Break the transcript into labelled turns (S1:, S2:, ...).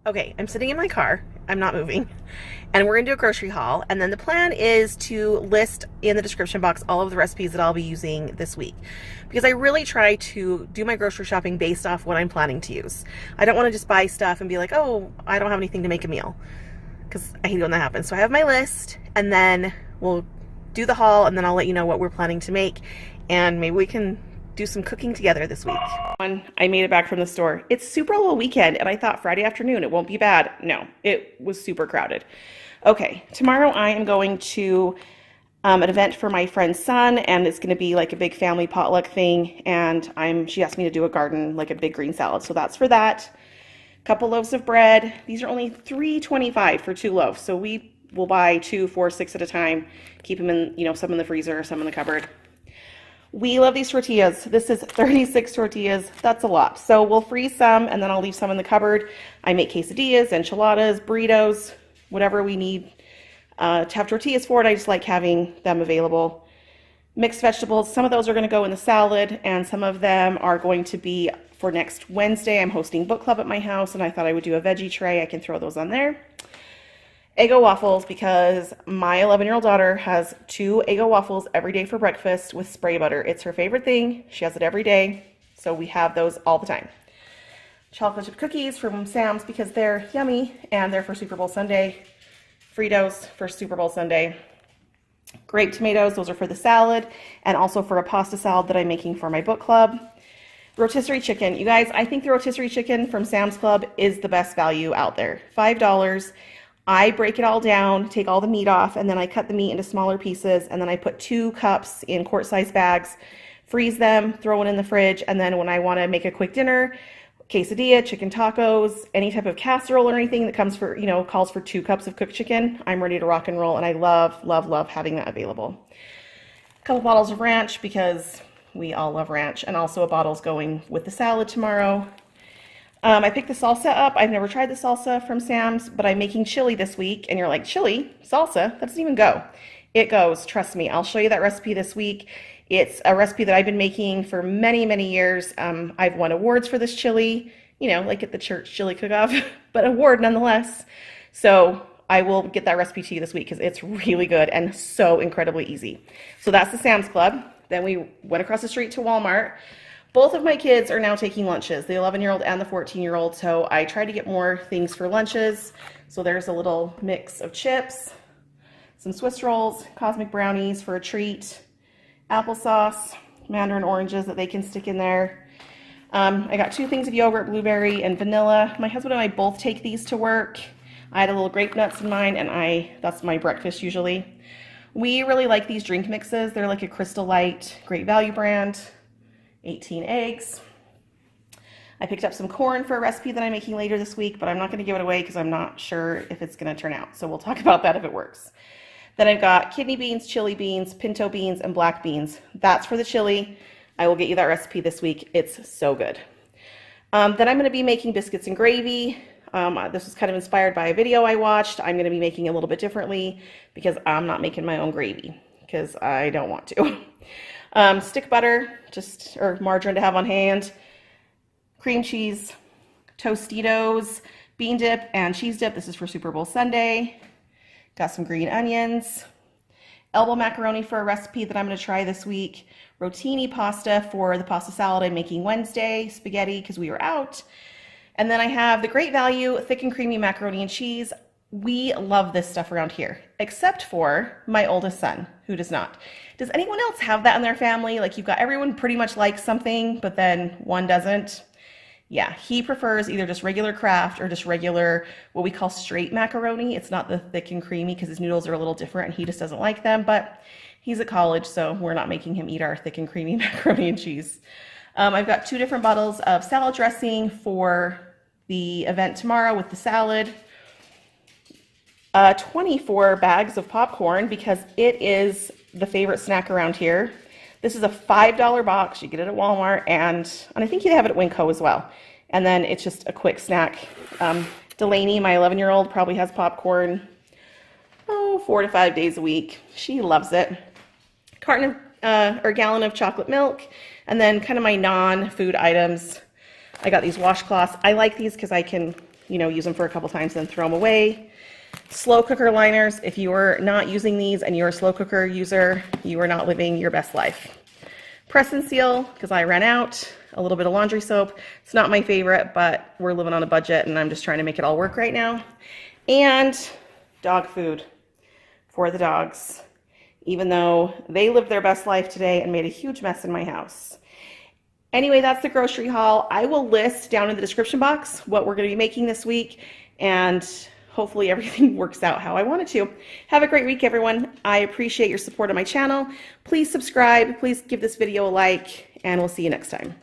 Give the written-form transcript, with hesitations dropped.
S1: Okay, I'm sitting in my car. I'm not moving. And we're going to do a grocery haul. And then the plan is to list in the description box all of the recipes that I'll be using this week. Because I really try to do my grocery shopping based off what I'm planning to use. I don't want to just buy stuff and be like, oh, I don't have anything to make a meal. Because I hate when that happens. So I have my list, and then we'll do the haul, and then I'll let you know what we're planning to make. And maybe we can do some cooking together this week. I made it back from the store. It's Super Bowl weekend, and I thought Friday afternoon it won't be bad. No, it was super crowded. Okay, tomorrow I am going to an event for my friend's son, and it's going to be like a big family potluck thing. And she asked me to do a garden, like a big green salad, so that's for that. Couple loaves of bread. These are only $3.25 for 2 loaves, so we will buy 2, 4, 6 at a time. Keep them in, some in the freezer, some in the cupboard. We love these tortillas. This is 36 tortillas. That's a lot. So we'll freeze some, and then I'll leave some in the cupboard. I make quesadillas, enchiladas, burritos, whatever we need to have tortillas for it. I just like having them available. Mixed vegetables. Some of those are going to go in the salad, and some of them are going to be for next Wednesday. I'm hosting book club at my house, and I thought I would do a veggie tray. I can throw those on there. Eggo waffles, because my 11-year-old daughter has 2 Eggo waffles every day for breakfast with spray butter. It's her favorite thing. She has it every day, so we have those all the time. Chocolate chip cookies from Sam's, because they're yummy, and they're for Super Bowl Sunday. Fritos for Super Bowl Sunday. Grape tomatoes, those are for the salad, and also for a pasta salad that I'm making for my book club. Rotisserie chicken. You guys, I think the rotisserie chicken from Sam's Club is the best value out there. $5. I break it all down, take all the meat off, and then I cut the meat into smaller pieces, and then I put 2 cups in quart-sized bags, freeze them, throw it in the fridge, and then when I want to make a quick dinner, quesadilla, chicken tacos, any type of casserole or anything that comes for, calls for 2 cups of cooked chicken, I'm ready to rock and roll, and I love, love, love having that available. A couple bottles of ranch, because we all love ranch, and also a bottle's going with the salad tomorrow. I picked the salsa up. I've never tried the salsa from Sam's, but I'm making chili this week. And you're like, chili? Salsa? That doesn't even go. It goes. Trust me. I'll show you that recipe this week. It's a recipe that I've been making for many, many years. I've won awards for this chili, like at the church chili cook-off, but award nonetheless. So I will get that recipe to you this week because it's really good and so incredibly easy. So that's the Sam's Club. Then we went across the street to Walmart. Both of my kids are now taking lunches, the 11-year-old and the 14-year-old, so I try to get more things for lunches. So there's a little mix of chips, some Swiss rolls, cosmic brownies for a treat, applesauce, mandarin oranges that they can stick in there. I got 2 things of yogurt, blueberry and vanilla. My husband and I both take these to work. I had a little grape nuts in mine, and that's my breakfast usually. We really like these drink mixes. They're like a Crystal Light, great value brand. 18 eggs. I picked up some corn for a recipe that I'm making later this week, but I'm not going to give it away because I'm not sure if it's going to turn out. So we'll talk about that if it works. Then I've got kidney beans, chili beans, pinto beans, and black beans. That's for the chili. I will get you that recipe this week. It's so good. Then I'm going to be making biscuits and gravy. This was kind of inspired by a video I watched. I'm going to be making it a little bit differently because I'm not making my own gravy because I don't want to. Stick butter, or margarine to have on hand, cream cheese, Tostitos, bean dip, and cheese dip. This is for Super Bowl Sunday. Got some green onions, elbow macaroni for a recipe that I'm going to try this week, rotini pasta for the pasta salad I'm making Wednesday, spaghetti because we were out. And then I have the great value thick and creamy macaroni and cheese. We love this stuff around here, except for my oldest son, who does not. Does anyone else have that in their family? Like you've got everyone pretty much likes something, but then one doesn't. Yeah, he prefers either just regular Kraft or just regular, what we call straight macaroni. It's not the thick and creamy because his noodles are a little different and he just doesn't like them, but he's at college, so we're not making him eat our thick and creamy macaroni and cheese. I've got 2 different bottles of salad dressing for the event tomorrow with the salad. 24 bags of popcorn because it is the favorite snack around here. This is a $5 box. You get it at Walmart, and I think you have it at Winco as well. And then it's just a quick snack. Delaney, my 11-year-old, probably has popcorn 4 to 5 days a week. She loves it. Gallon of chocolate milk, and then kind of my non-food items. I got these washcloths. I like these because I can you know, use them for a couple times, then throw them away. Slow cooker liners. If you are not using these and you're a slow cooker user, you are not living your best life. Press and seal, because I ran out. A little bit of laundry soap. It's not my favorite, but we're living on a budget and I'm just trying to make it all work right now. And dog food for the dogs, even though they lived their best life today and made a huge mess in my house. Anyway, that's the grocery haul. I will list down in the description box what we're going to be making this week, and hopefully everything works out how I want it to. Have a great week, everyone. I appreciate your support on my channel. Please subscribe. Please give this video a like, and we'll see you next time.